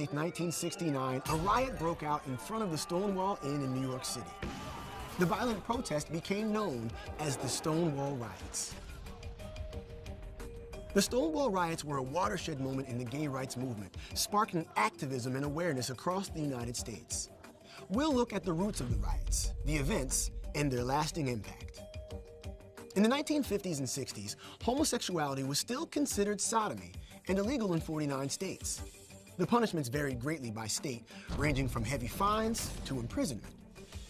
28, 1969, a riot broke out in front of the Stonewall Inn in New York City. The violent protest became known as the Stonewall riots. The Stonewall riots were a watershed moment in the gay rights movement, sparking activism and awareness across the United States. We'll look at the roots of the riots, the events, and their lasting impact. In the 1950s and 60s, homosexuality was still considered sodomy and illegal in 49 states. The punishments varied greatly by state, ranging from heavy fines to imprisonment.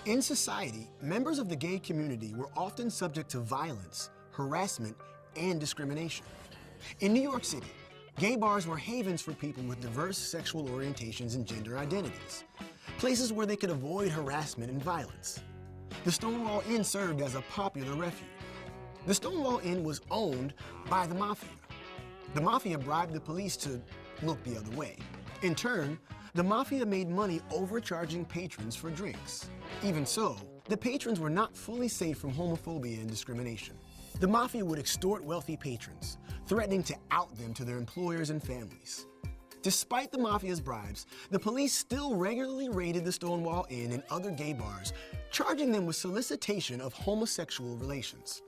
In society, members of the gay community were often subject to violence, harassment, and discrimination. In New York City, gay bars were havens for people with diverse sexual orientations and gender identities, places where they could avoid harassment and violence. The Stonewall Inn served as a popular refuge. The Stonewall Inn was owned by the mafia. The mafia bribed the police to look the other way. In turn, the mafia made money overcharging patrons for drinks. Even so, the patrons were not fully safe from homophobia and discrimination. The mafia would extort wealthy patrons, threatening to out them to their employers and families. Despite the mafia's bribes, the police still regularly raided the Stonewall Inn and other gay bars, charging them with solicitation of homosexual relations.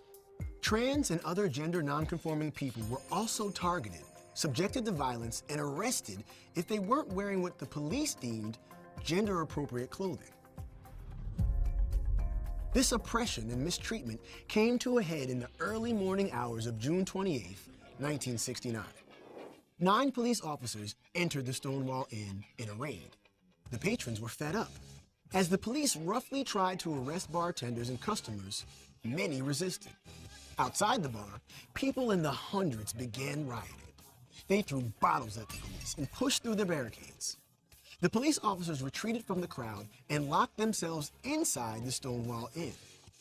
Trans and other gender nonconforming people were also targeted, subjected to violence, and arrested if they weren't wearing what the police deemed gender-appropriate clothing. This oppression and mistreatment came to a head in the early morning hours of June 28, 1969. 9 police officers entered the Stonewall Inn in a raid. The patrons were fed up. As the police roughly tried to arrest bartenders and customers, many resisted. Outside the bar, people in the hundreds began rioting. They threw bottles at the police and pushed through the barricades. The police officers retreated from the crowd and locked themselves inside the Stonewall Inn.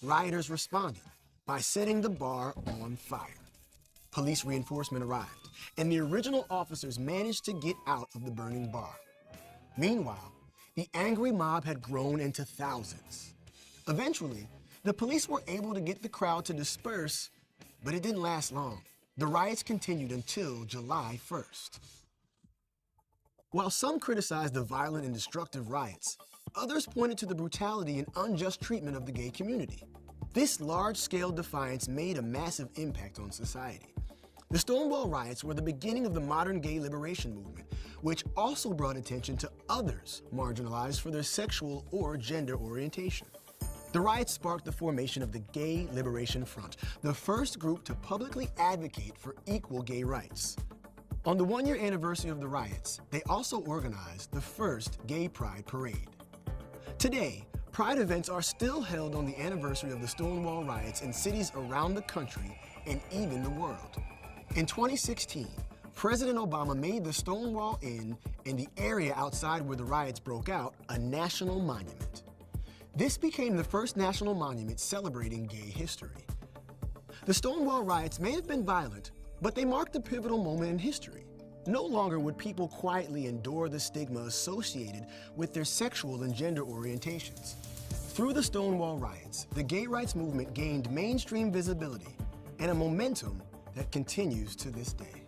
Rioters responded by setting the bar on fire. Police reinforcement arrived, and the original officers managed to get out of the burning bar. Meanwhile, the angry mob had grown into thousands. Eventually, the police were able to get the crowd to disperse, but it didn't last long. The riots continued until July 1st. While some criticized the violent and destructive riots, others pointed to the brutality and unjust treatment of the gay community. This large-scale defiance made a massive impact on society. The Stonewall riots were the beginning of the modern gay liberation movement, which also brought attention to others marginalized for their sexual or gender orientation. The riots sparked the formation of the Gay Liberation Front, the first group to publicly advocate for equal gay rights. On the 1-year anniversary of the riots, they also organized the first Gay Pride Parade. Today, Pride events are still held on the anniversary of the Stonewall riots in cities around the country and even the world. In 2016, President Obama made the Stonewall Inn and the area outside where the riots broke out a national monument. This became the first national monument celebrating gay history. The Stonewall riots may have been violent, but they marked a pivotal moment in history. No longer would people quietly endure the stigma associated with their sexual and gender orientations. Through the Stonewall riots, the gay rights movement gained mainstream visibility and a momentum that continues to this day.